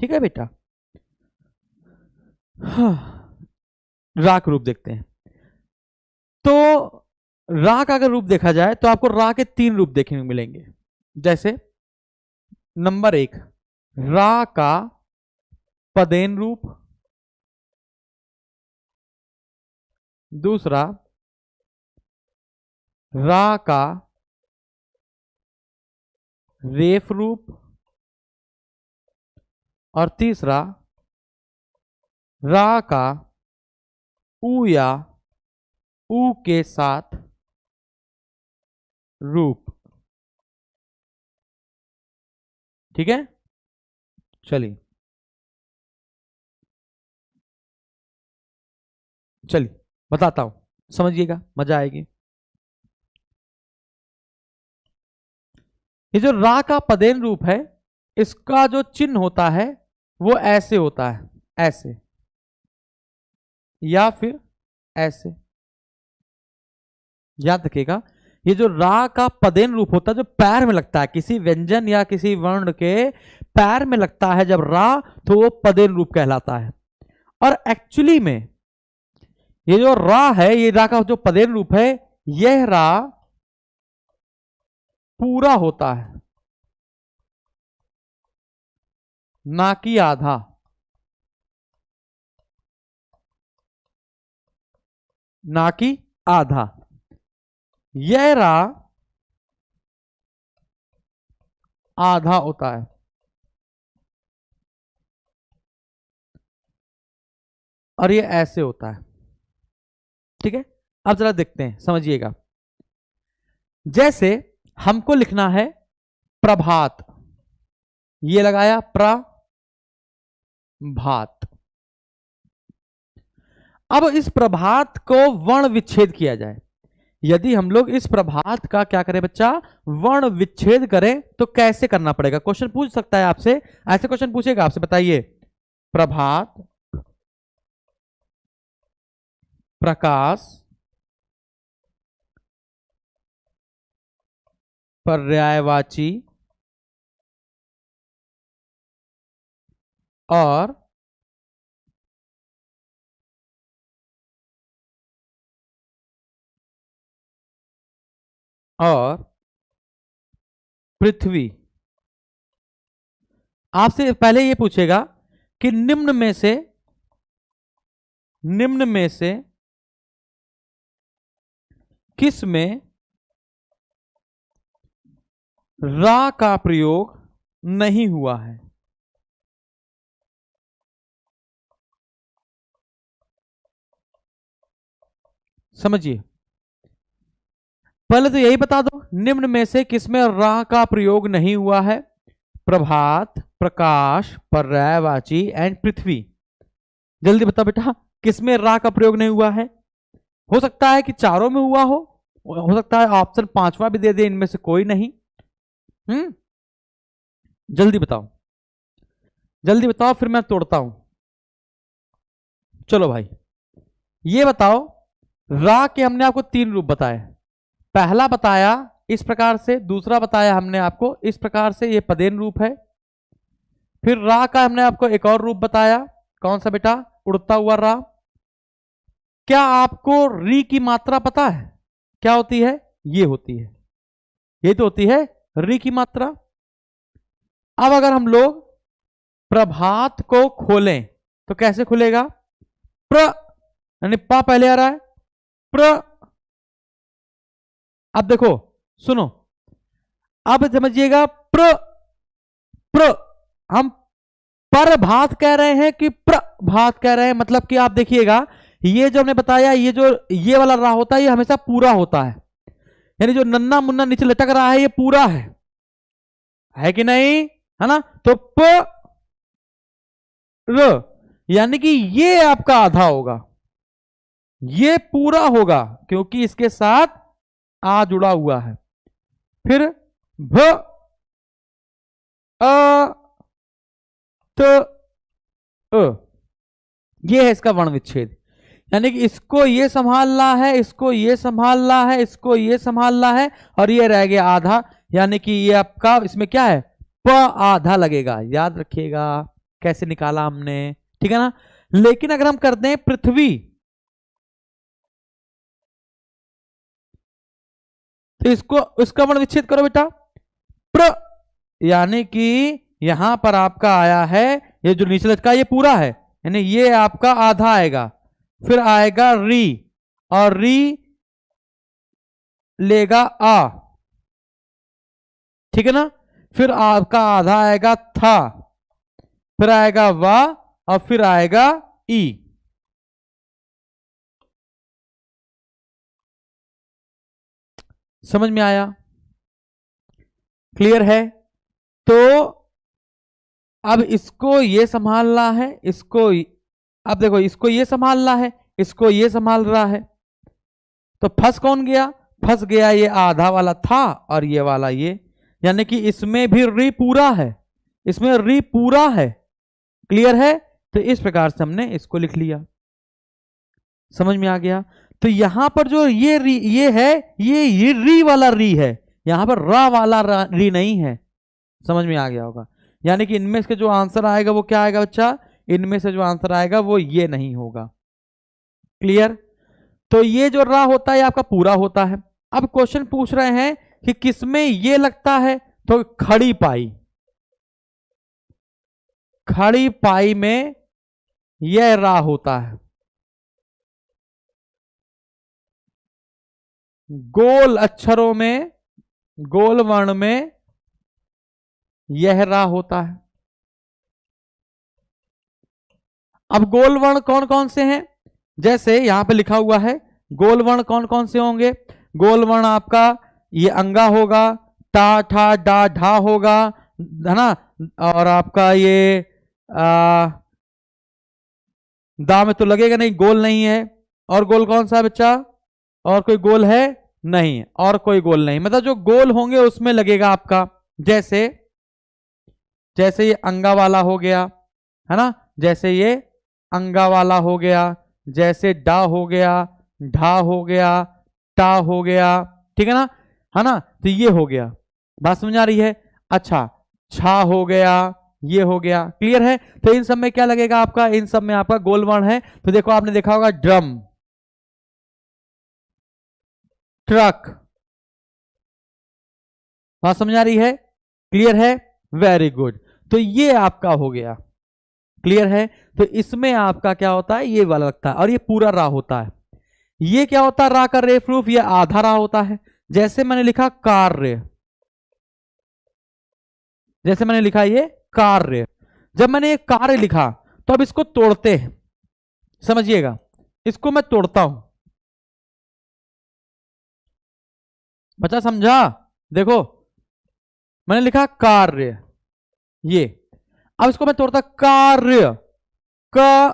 ठीक है बेटा। हाँ, रा का रूप देखते हैं। तो रा का अगर रूप देखा जाए तो आपको रा के 3 रूप देखने को मिलेंगे। जैसे नंबर 1, रा का पदेन रूप। दूसरा, रा का रेफ रूप। और तीसरा, रा का ऊ या ऊ के साथ रूप। ठीक है, चलिए बताता हूं, समझिएगा, मजा आएगी। ये जो रा का पदेन रूप है, इसका जो चिन्ह होता है वो ऐसे होता है, ऐसे या फिर ऐसे। याद रखिएगा, ये जो रा का पदेन रूप होता है, जो पैर में लगता है, किसी व्यंजन या किसी वर्ण के पैर में लगता है जब रा, तो वो पदेन रूप कहलाता है। और एक्चुअली में ये जो रा है, ये रा का जो पदेन रूप है, यह रा पूरा होता है, ना कि आधा। ना कि आधा। यह रा आधा होता है। और ये ऐसे होता है। ठीक है, अब जरा देखते हैं, समझिएगा। जैसे हमको लिखना है प्रभात, ये लगाया प्रभात। अब इस प्रभात को वर्ण विच्छेद किया जाए। यदि हम लोग इस प्रभात का क्या करें बच्चा, वर्ण विच्छेद करें, तो कैसे करना पड़ेगा? क्वेश्चन पूछ सकता है आपसे, ऐसे क्वेश्चन पूछेगा आपसे, बताइए। प्रभात, प्रकाश, पर्यायवाची और पृथ्वी। आपसे पहले ये पूछेगा कि निम्न में से किस में रा का प्रयोग नहीं हुआ है? समझिए, पहले तो यही बता दो, निम्न में से किसमें रा का प्रयोग नहीं हुआ है? प्रभात, प्रकाश, पर्यायवाची एंड पृथ्वी। जल्दी बता बेटा, किसमें रा का प्रयोग नहीं हुआ है? हो सकता है कि चारों में हुआ हो सकता है ऑप्शन 5वां भी दे दे, इनमें से कोई नहीं। जल्दी बताओ, जल्दी बताओ, फिर मैं तोड़ता हूं। चलो भाई, ये बताओ, रा के हमने आपको 3 रूप बताए। पहला बताया इस प्रकार से, दूसरा बताया हमने आपको इस प्रकार से, ये पदेन रूप है। फिर रा का हमने आपको एक और रूप बताया, कौन सा बेटा? उड़ता हुआ रा। क्या आपको री की मात्रा पता है क्या होती है? ये होती है, ये तो होती है री की मात्रा। अब अगर हम लोग प्रभात को खोलें तो कैसे खुलेगा? प्र, यानी पा पहले आ रहा है, प्र। अब देखो, सुनो, अब समझिएगा, प्र प्र हम प्रभात कह रहे हैं कि प्रभात कह रहे हैं, मतलब कि आप देखिएगा, ये जो हमने बताया, ये जो ये वाला रा होता है, ये हमेशा पूरा होता है, यानी जो नन्ना मुन्ना नीचे लटक रहा है, ये पूरा है कि नहीं? है ना? तो प र, यानी कि ये आपका आधा होगा, ये पूरा होगा, क्योंकि इसके साथ आ जुड़ा हुआ है। फिर भ, अ, त, अ, ये है इसका वर्ण विच्छेद, यानी कि इसको ये संभालना है, इसको ये संभालना है, इसको ये संभालना है, और ये रह गया आधा, यानी कि ये आपका इसमें क्या है? प आधा लगेगा, याद रखिएगा। कैसे निकाला हमने, ठीक है ना। लेकिन अगर हम करते हैं पृथ्वी, तो इसको इसका वर्ण विच्छेद करो बेटा, प्र, यानी कि यहां पर आपका आया है ये जो नीचे लटका ये पूरा है, यानी ये आपका आधा आएगा, फिर आएगा री, और री लेगा आ, ठीक है ना। फिर आपका आधा आएगा था, फिर आएगा वा, और फिर आएगा ई। समझ में आया, क्लियर है। तो अब इसको ये संभालना है, इसको, अब देखो इसको ये संभालना है, इसको ये संभाल रहा है, तो फंस कौन गया, फंस गया ये आधा वाला था और ये वाला ये, यानी कि इसमें भी री पूरा है, इसमें री पूरा है, क्लियर है। तो इस प्रकार से हमने इसको लिख लिया, समझ में आ गया। तो यहां पर जो ये री ये है, ये री वाला री है, यहां पर रा वाला री नहीं है, समझ में आ गया होगा। यानी कि इनमें से जो आंसर आएगा वो क्या आएगा बच्चा, इनमें से जो आंसर आएगा वो ये नहीं होगा, क्लियर। तो ये जो रा होता है आपका पूरा होता है। अब क्वेश्चन पूछ रहे हैं कि किसमें ये लगता है, तो खड़ी पाई, खड़ी पाई में यह रा होता है, गोल अक्षरों में, गोल वर्ण में यह रा होता है। अब गोल वर्ण कौन कौन से हैं, जैसे यहां पे लिखा हुआ है गोल वर्ण कौन कौन से होंगे। गोल वर्ण आपका ये अंगा होगा, टा ठा डा ढा होगा, है ना, और आपका ये दा में तो लगेगा नहीं, गोल नहीं है। और गोल कौन सा है बच्चा, और कोई गोल है नहीं, और कोई गोल नहीं, मतलब जो गोल होंगे उसमें लगेगा आपका। जैसे जैसे ये अंगा वाला हो गया, है ना, जैसे ये अंगा वाला हो गया, जैसे डा हो गया, ढा हो गया, टा हो गया, ठीक है ना। तो ये हो गया, बात समझ आ रही है। अच्छा, छा हो गया, ये हो गया, क्लियर है। तो इन सब में क्या लगेगा आपका, इन सब में आपका गोल वर्ण है। तो देखो आपने देखा होगा ड्रम, ट्रक, बात समझ आ रही है, क्लियर है, वेरी गुड। तो ये आपका हो गया, क्लियर है। तो इसमें आपका क्या होता है, ये वाला लगता है, और ये पूरा रा होता है। ये क्या होता है, रा का रेफ रूफ, ये आधा रा होता है। जैसे मैंने लिखा कार्य, जैसे मैंने लिखा ये कार्य, जब मैंने ये कार्य लिखा तो अब इसको तोड़ते हैं, समझिएगा, इसको मैं तोड़ता हूं, बच्चा समझा। देखो मैंने लिखा कार्य, ये, अब इसको मैं तोड़ता, कार्य, क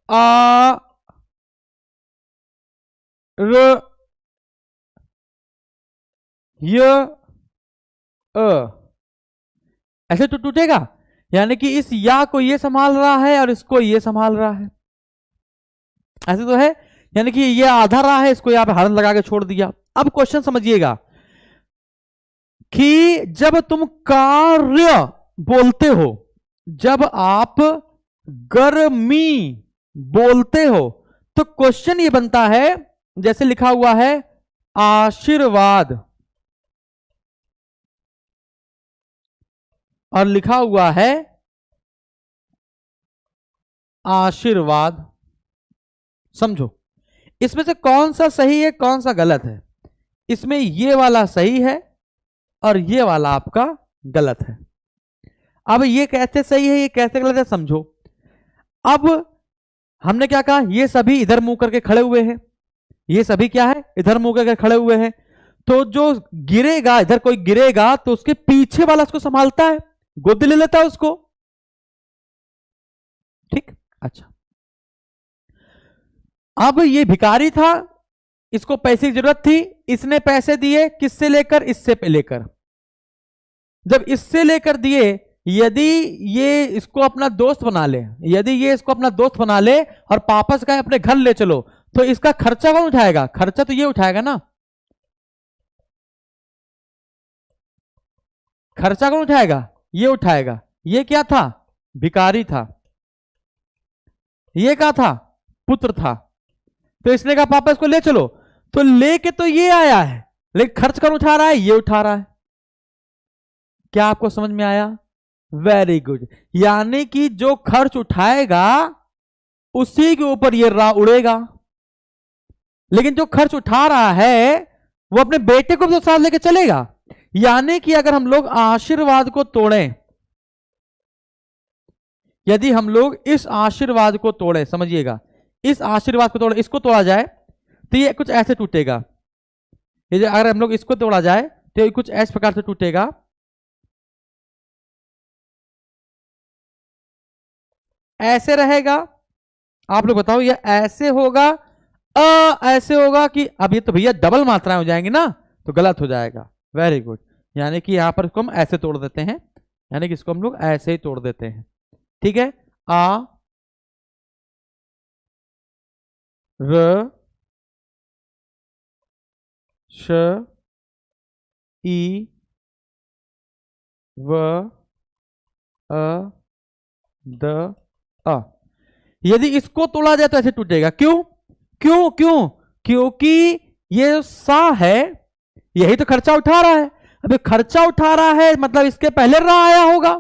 आ र य अ, ऐसे तो टूटेगा, यानी कि इस या को ये संभाल रहा है और इसको ये संभाल रहा है, ऐसे तो है। यानी कि ये आधा रहा है, इसको यहां पे हरण लगा के छोड़ दिया। अब क्वेश्चन समझिएगा कि जब तुम कार्य बोलते हो, जब आप गर्मी बोलते हो, तो क्वेश्चन ये बनता है, जैसे लिखा हुआ है आशीर्वाद, और लिखा हुआ है आशीर्वाद, समझो इसमें से कौन सा सही है कौन सा गलत है। इसमें ये वाला सही है और ये वाला आपका गलत है। अब ये कैसे सही है ये कैसे गलत है समझो। अब हमने क्या कहा, ये सभी इधर मुंह करके खड़े हुए हैं, ये सभी क्या है, इधर मुंह करके खड़े हुए हैं। तो जो गिरेगा, इधर कोई गिरेगा तो उसके पीछे वाला उसको संभालता है, गोदी ले लेता है उसको, ठीक। अच्छा, अब ये भिखारी था, इसको पैसे की जरूरत थी, इसने पैसे दिए, किससे लेकर, इससे पे लेकर। जब इससे लेकर दिए, यदि ये इसको अपना दोस्त बना ले, यदि ये इसको अपना दोस्त बना ले और वापस कहे अपने घर ले चलो, तो इसका खर्चा कौन उठाएगा, खर्चा तो ये उठाएगा ना, खर्चा कौन उठाएगा, ये उठाएगा। ये क्या था, भिखारी था, ये क्या था, पुत्र था। तो इसने कहा पापा इसको ले चलो, तो लेके तो ये आया है, लेकिन खर्च कौन उठा रहा है, ये उठा रहा है। क्या आपको समझ में आया? Very good. यानी कि जो खर्च उठाएगा उसी के ऊपर ये रा उड़ेगा, लेकिन जो खर्च उठा रहा है वो अपने बेटे को भी तो साथ लेके चलेगा। यानी कि अगर हम लोग आशीर्वाद को तोड़ें, यदि हम लोग इस आशीर्वाद को तोड़े, समझिएगा, इस आशीर्वाद को तोड़े, इसको तोड़ा जाए तो ये कुछ ऐसे टूटेगा। ये जो अगर हम लोग इसको तोड़ा जाए तो ये कुछ ऐसे प्रकार से टूटेगा, ऐसे रहेगा। आप लोग बताओ ये ऐसे होगा, ऐसे होगा कि अब ये तो भैया डबल मात्राएं हो जाएंगी ना, तो गलत हो जाएगा। Very good. यानी कि यहां पर इसको हम ऐसे तोड़ देते हैं, यानी कि इसको हम लोग ऐसे ही तोड़ देते हैं। ठीक है, आ र श ई व अ द अ। यदि इसको तोड़ा जाए तो ऐसे टूटेगा। क्यों क्यों क्यों? क्योंकि ये सा है, यही तो खर्चा उठा रहा है। अभी खर्चा उठा रहा है मतलब इसके पहले रा आया होगा,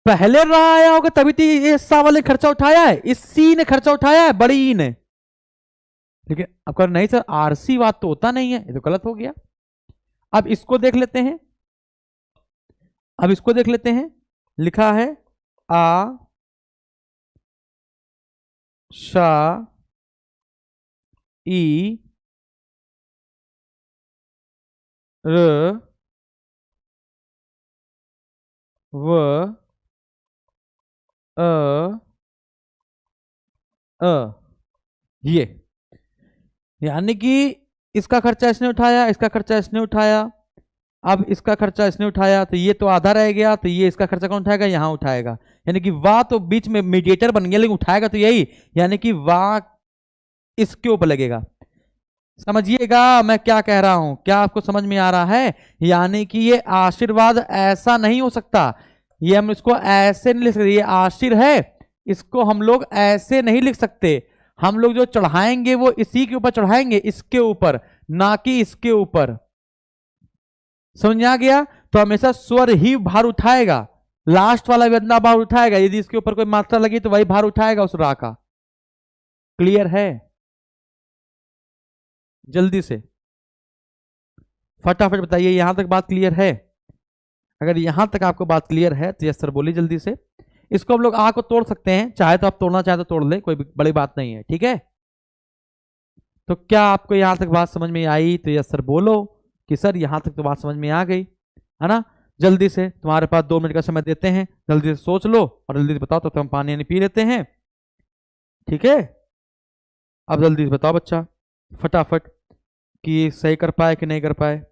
पहले रा आया होगा तभी तो ये सा वाले खर्चा उठाया है, इस सी ने खर्चा उठाया है, बड़ी ई ने। लेकिन आपका नहीं सर आरसी बात तो होता नहीं है, ये तो गलत हो गया। अब इसको देख लेते हैं, अब इसको देख लेते हैं। लिखा है आ शा ई र व ये, यानी कि इसका खर्चा इसने उठाया, इसका खर्चा इसने उठाया, अब इसका खर्चा इसने उठाया, तो ये तो आधा रह गया, तो ये इसका खर्चा कौन उठाएगा, यहां उठाएगा। यानी कि वाह तो बीच में मीडिएटर बन गया, लेकिन उठाएगा तो यही, यानी कि वाह इसके ऊपर लगेगा। समझिएगा मैं क्या कह रहा हूं, क्या आपको समझ में आ रहा है? यानी कि ये आशीर्वाद ऐसा नहीं हो सकता, ये हम इसको ऐसे नहीं लिख सकते, ये आशीर है, इसको हम लोग ऐसे नहीं लिख सकते। हम लोग जो चढ़ाएंगे वो इसी के ऊपर चढ़ाएंगे, इसके ऊपर, ना कि इसके ऊपर। समझ आ गया? तो हमेशा स्वर ही भार उठाएगा, लास्ट वाला भी अपना भार उठाएगा, यदि इसके ऊपर कोई मात्रा लगी तो वही भार उठाएगा उस रा का। क्लियर है? जल्दी से फटाफट बताइए, यहां तक बात क्लियर है? अगर यहां तक आपको बात क्लियर है तो यस सर बोलिए जल्दी से। इसको हम लोग आ को तोड़ सकते हैं, चाहे तो आप तोड़ना चाहे तो तोड़ ले, कोई बड़ी बात नहीं है। ठीक है, तो क्या आपको यहां तक बात समझ में आई? तो यस सर बोलो कि सर यहां तक तो बात समझ में आ गई है ना। जल्दी से, तुम्हारे पास 2 मिनट का समय देते हैं, जल्दी से सोच लो और जल्दी से बताओ, तो हम पानी नहीं पी लेते हैं। ठीक है, अब जल्दी से बताओ बच्चा फटाफट कि सही कर पाए कि नहीं कर पाए।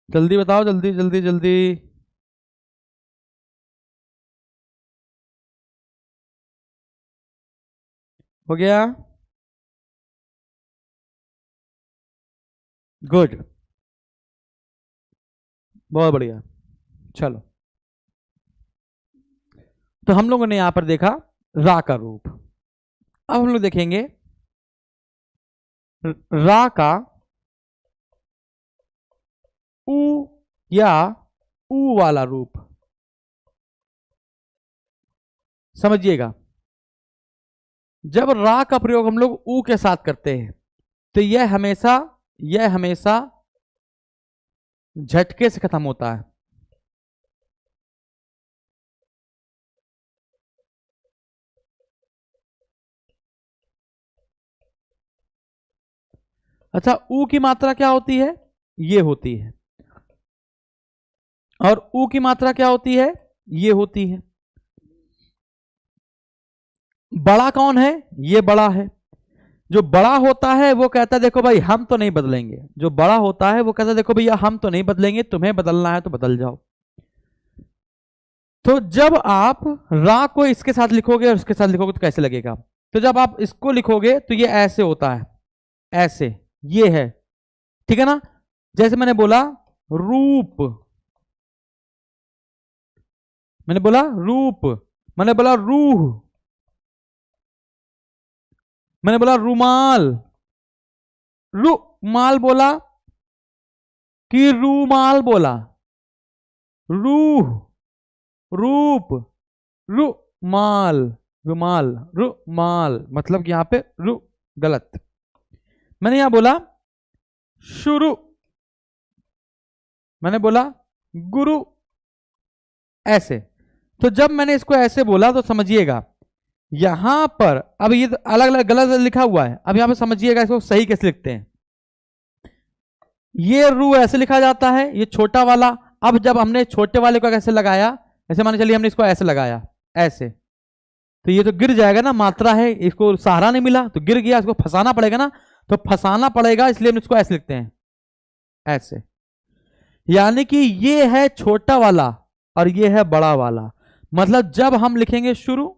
जल्दी बताओ, जल्दी जल्दी जल्दी। हो गया? गुड, बहुत बढ़िया। चलो, तो हम लोगों ने यहां पर देखा रा का रूप। अब हम लोग देखेंगे रा का ऊ या ऊ वाला रूप। समझिएगा, जब रा का प्रयोग हम लोग ऊ के साथ करते हैं तो यह हमेशा झटके से खत्म होता है। अच्छा, ऊ की मात्रा क्या होती है? ये होती है। और ऊ की मात्रा क्या होती है? ये होती है। बड़ा कौन है? ये बड़ा है। जो बड़ा होता है वो कहता है देखो भाई हम तो नहीं बदलेंगे, जो बड़ा होता है वो कहता है देखो भैया हम तो नहीं बदलेंगे, तुम्हें बदलना है तो बदल जाओ। तो जब आप रा को इसके साथ लिखोगे और इसके साथ लिखोगे तो कैसे लगेगा? तो जब आप इसको लिखोगे तो ये ऐसे होता है, ऐसे, ये है, ठीक है ना। जैसे मैंने बोला रूप, मैंने बोला रूप, मैंने बोला रूह, मैंने बोला रुमाल, रुमाल बोला कि रूमाल बोला, रूह, रूप, रुमाल, रुमाल, रुमाल, मतलब यहां पे रु गलत। मैंने यहां बोला शुरू, मैंने बोला गुरु, ऐसे। तो जब मैंने इसको ऐसे बोला तो समझिएगा यहां पर, अब ये अलग अलग गलत लिखा हुआ है, अब यहां पर समझिएगा इसको सही कैसे लिखते हैं। ये रू ऐसे लिखा जाता है, ये छोटा वाला। अब जब हमने छोटे वाले को कैसे लगाया, ऐसे मान चलिए हमने इसको ऐसे लगाया, ऐसे, तो ये तो गिर जाएगा ना, मात्रा है, इसको सहारा नहीं मिला तो गिर गया, इसको फंसाना पड़ेगा ना, तो फंसाना पड़ेगा, इसलिए हम इसको ऐसे लिखते हैं, ऐसे। यानी कि ये है छोटा वाला और ये है बड़ा वाला। मतलब जब हम लिखेंगे शुरू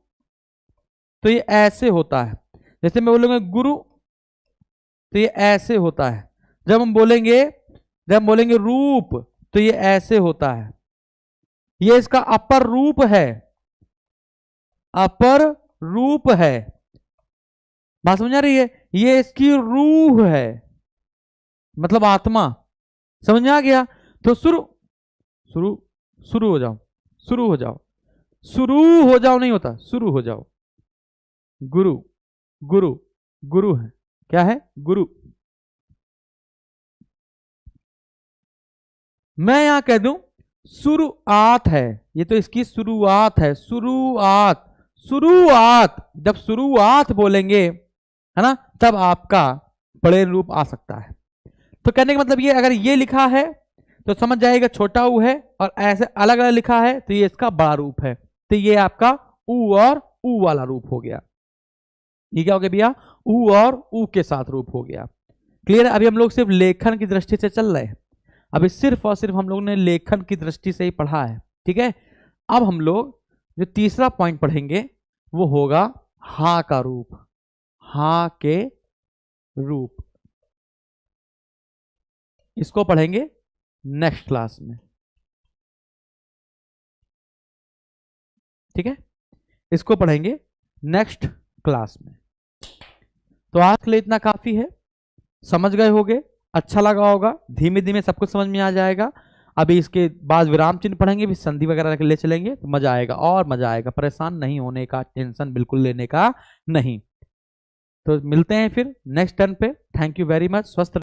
तो ये ऐसे होता है, जैसे मैं बोलूंगा गुरु तो ये ऐसे होता है। जब हम बोलेंगे रूप तो ये ऐसे होता है। ये इसका अपर रूप है, अपर रूप है, बात समझ आ रही है। ये इसकी रूह है, मतलब आत्मा, समझ में आ गया। तो शुरू, शुरू, शुरू हो जाओ, शुरू हो जाओ, शुरू हो जाओ नहीं होता, शुरू हो जाओ। गुरु, गुरु, गुरु है, क्या है? गुरु। मैं यहां कह दूं शुरुआत है, ये तो इसकी शुरुआत है, शुरुआत, शुरुआत। जब शुरुआत बोलेंगे है ना, तब आपका बड़े रूप आ सकता है। तो कहने का मतलब ये, अगर ये लिखा है तो समझ जाएगा छोटा ऊ है, और ऐसे अलग अलग लिखा है तो ये इसका बड़ा रूप है। तो ये आपका ऊ और ऊ वाला रूप हो गया। ये क्या हो गया भैया? ऊ और ऊ के साथ रूप हो गया। क्लियर है? अभी हम लोग सिर्फ लेखन की दृष्टि से चल रहे हैं, अभी सिर्फ और सिर्फ हम लोग ने लेखन की दृष्टि से ही पढ़ा है, ठीक है। अब हम लोग जो तीसरा पॉइंट पढ़ेंगे वो होगा हा का रूप, हा के रूप। इसको पढ़ेंगे नेक्स्ट क्लास में, ठीक है, इसको पढ़ेंगे नेक्स्ट क्लास में। तो आज के लिए इतना काफी है, समझ गए होगे, अच्छा लगा होगा, धीमे धीमे सब कुछ समझ में आ जाएगा। अभी इसके बाद विराम चिन्ह पढ़ेंगे, फिर संधि वगैरह ले चलेंगे, तो मजा आएगा, और मजा आएगा। परेशान नहीं होने का, टेंशन बिल्कुल लेने का नहीं। तो मिलते हैं फिर नेक्स्ट टर्न पे। Thank you very much. स्वस्थ